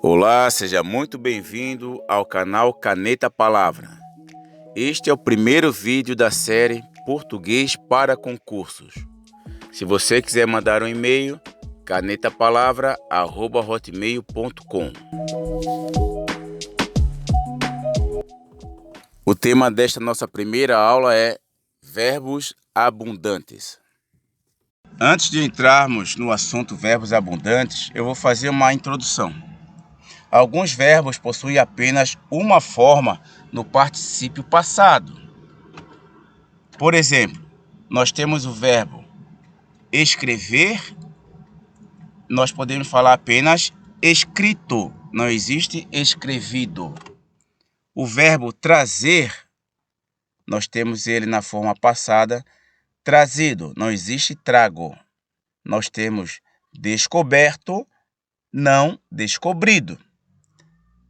Olá, seja muito bem-vindo ao canal Caneta Palavra. Este é o primeiro vídeo da série Português para Concursos. Se você quiser mandar um e-mail, canetapalavra@hotmail.com. O tema desta nossa primeira aula é verbos abundantes. Antes de entrarmos no assunto verbos abundantes, eu vou fazer uma introdução. Alguns verbos possuem apenas uma forma no particípio passado. Por exemplo, nós temos o verbo escrever, nós podemos falar apenas escrito, não existe escrevido. O verbo trazer, nós temos ele na forma passada, trazido, não existe trago. Nós temos descoberto, não descobrido.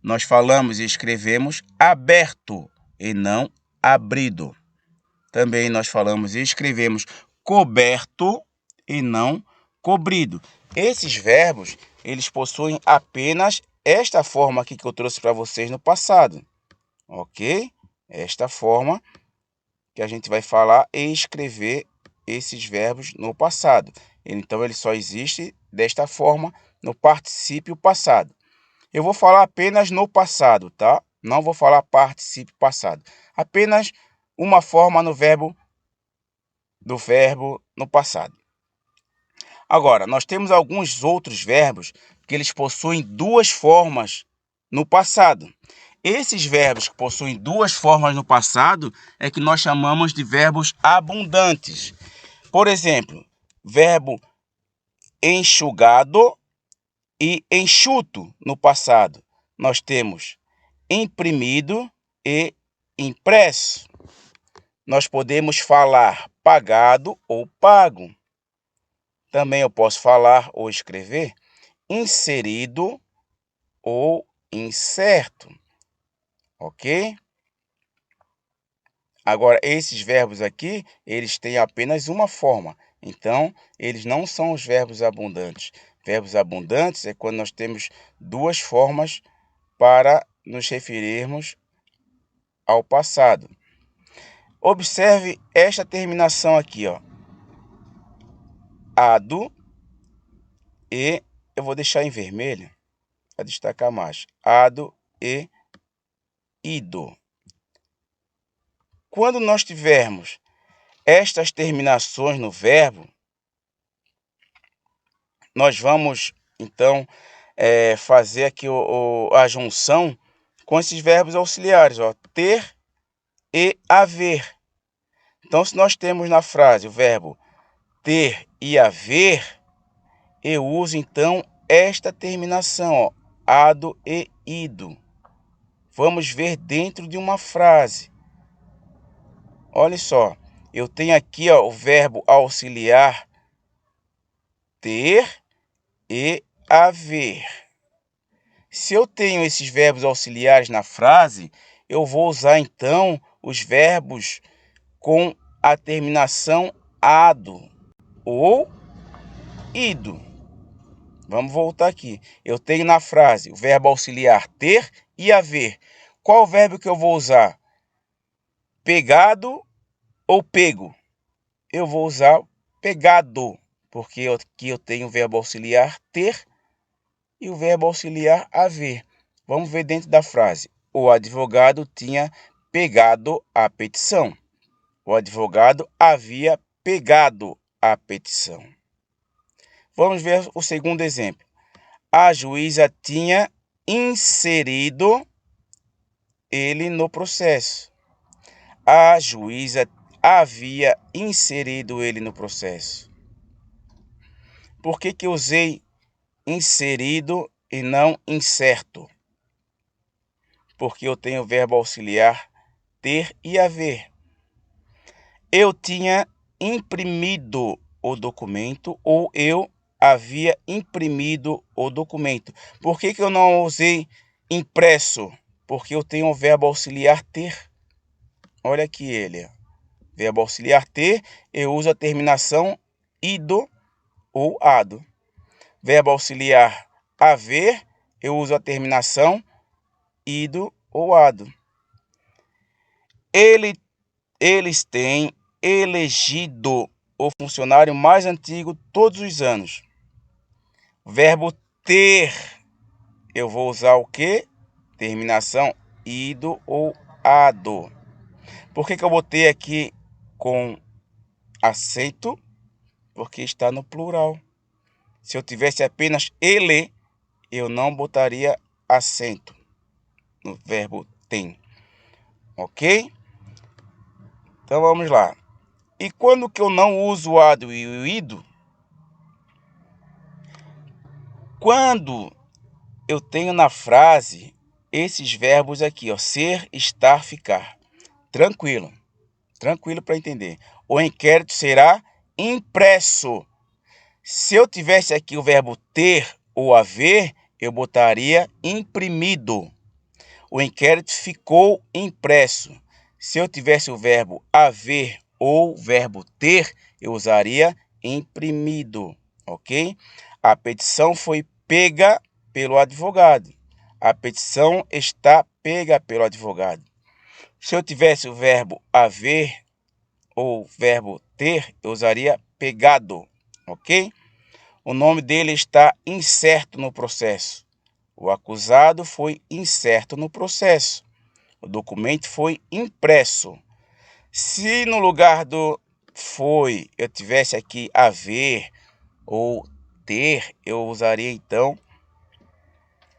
Nós falamos e escrevemos aberto e não abrido. Também nós falamos e escrevemos coberto e não cobrido. Esses verbos, eles possuem apenas esta forma aqui que eu trouxe para vocês no passado. Ok? Esta forma que a gente vai falar e escrever esses verbos no passado. Então, ele só existe desta forma no particípio passado. Eu vou falar apenas no passado, tá? Não vou falar particípio passado. Apenas uma forma do verbo no passado. Agora, nós temos alguns outros verbos que eles possuem duas formas no passado. Esses verbos que possuem duas formas no passado é que nós chamamos de verbos abundantes. Por exemplo, verbo enxugado e enxuto no passado. Nós temos imprimido e impresso. Nós podemos falar pagado ou pago. Também eu posso falar ou escrever inserido ou incerto. Ok? Agora, esses verbos aqui, eles têm apenas uma forma. Então, eles não são os verbos abundantes. Verbos abundantes é quando nós temos duas formas para nos referirmos ao passado. Observe esta terminação aqui, ó. Ado e, eu vou deixar em vermelho para destacar mais. Ado e ido. Quando nós tivermos estas terminações no verbo, nós vamos, então, fazer aqui a junção com esses verbos auxiliares, ó, ter e haver. Então, se nós temos na frase o verbo ter e haver, eu uso, então, esta terminação, ó, ado e ido. Vamos ver dentro de uma frase. Olha só, eu tenho aqui, ó, o verbo auxiliar ter e haver. Se eu tenho esses verbos auxiliares na frase, eu vou usar, então, os verbos com a terminação ado ou ido. Vamos voltar aqui. Eu tenho na frase o verbo auxiliar ter e haver. Qual o verbo que eu vou usar? Pegado ou pego? Eu vou usar pegado, porque aqui eu tenho o verbo auxiliar ter e o verbo auxiliar haver. Vamos ver dentro da frase. O advogado tinha pegado a petição. O advogado havia pegado a petição. Vamos ver o segundo exemplo. A juíza tinha inserido ele no processo. A juíza havia inserido ele no processo. Por que eu usei inserido e não incerto? Porque eu tenho o verbo auxiliar ter e haver. Eu tinha imprimido o documento ou eu havia imprimido o documento. Por que eu não usei impresso? Porque eu tenho o verbo auxiliar ter. Olha aqui ele. Verbo auxiliar ter, eu uso a terminação ido ou ado. Verbo auxiliar haver, eu uso a terminação ido ou ado. Eles têm elegido o funcionário mais antigo todos os anos. Verbo ter, eu vou usar o quê? Terminação ido ou ado. Por que eu botei aqui com acento? Porque está no plural. Se eu tivesse apenas ele, eu não botaria acento no verbo tem. Ok? Então vamos lá. E quando que eu não uso o ado e o ido? Quando eu tenho na frase esses verbos aqui, ó, ser, estar, ficar. Tranquilo. Tranquilo para entender. O inquérito será impresso. Se eu tivesse aqui o verbo ter ou haver, eu botaria imprimido. O inquérito ficou impresso. Se eu tivesse o verbo haver ou o verbo ter, eu usaria imprimido, ok? A petição foi pega pelo advogado. A petição está pega pelo advogado. Se eu tivesse o verbo haver ou verbo ter, eu usaria pegado, ok? O nome dele está incerto no processo. O acusado foi incerto no processo. O documento foi impresso. Se no lugar do foi eu tivesse aqui haver ou ter, eu usaria então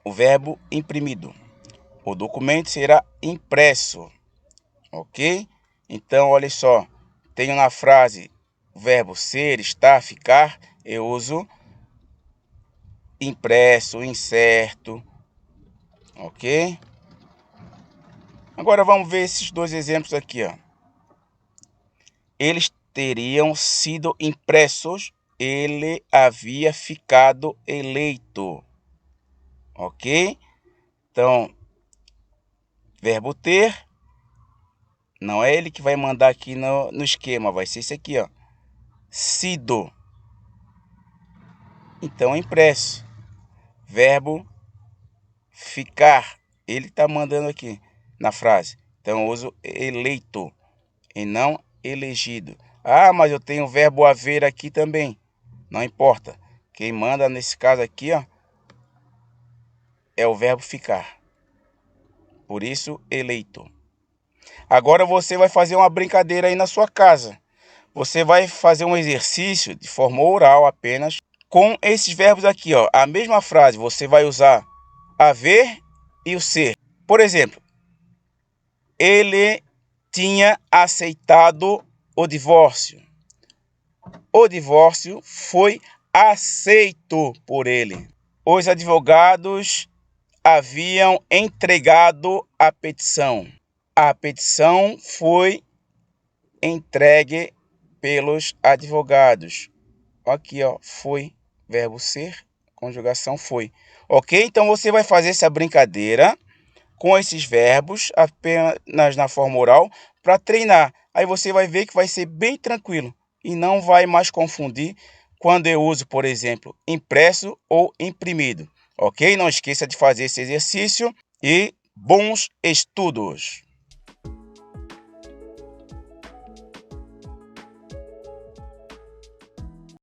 o verbo imprimido. O documento será impresso, ok? Então, olha só, tenho na frase o verbo ser, estar, ficar, eu uso impresso, incerto, ok? Agora vamos ver esses dois exemplos aqui, ó. Eles teriam sido impressos, ele havia ficado eleito, ok? Então, verbo ter, não é ele que vai mandar aqui no esquema, vai ser isso aqui, ó. Sido. Então, impresso. Verbo ficar, ele está mandando aqui na frase. Então, eu uso eleito e não elegido. Ah, mas eu tenho o verbo haver aqui também. Não importa. Quem manda nesse caso aqui, ó, é o verbo ficar. Por isso, eleito. Agora você vai fazer uma brincadeira aí na sua casa. Você vai fazer um exercício de forma oral apenas com esses verbos aqui, ó. A mesma frase, você vai usar haver e o ser. Por exemplo, ele tinha aceitado o divórcio. O divórcio foi aceito por ele. Os advogados haviam entregado a petição. A petição foi entregue pelos advogados. Aqui, ó, foi, verbo ser, conjugação foi. Ok? Então, você vai fazer essa brincadeira com esses verbos apenas na forma oral para treinar. Aí você vai ver que vai ser bem tranquilo e não vai mais confundir quando eu uso, por exemplo, impresso ou imprimido. Ok? Não esqueça de fazer esse exercício e bons estudos!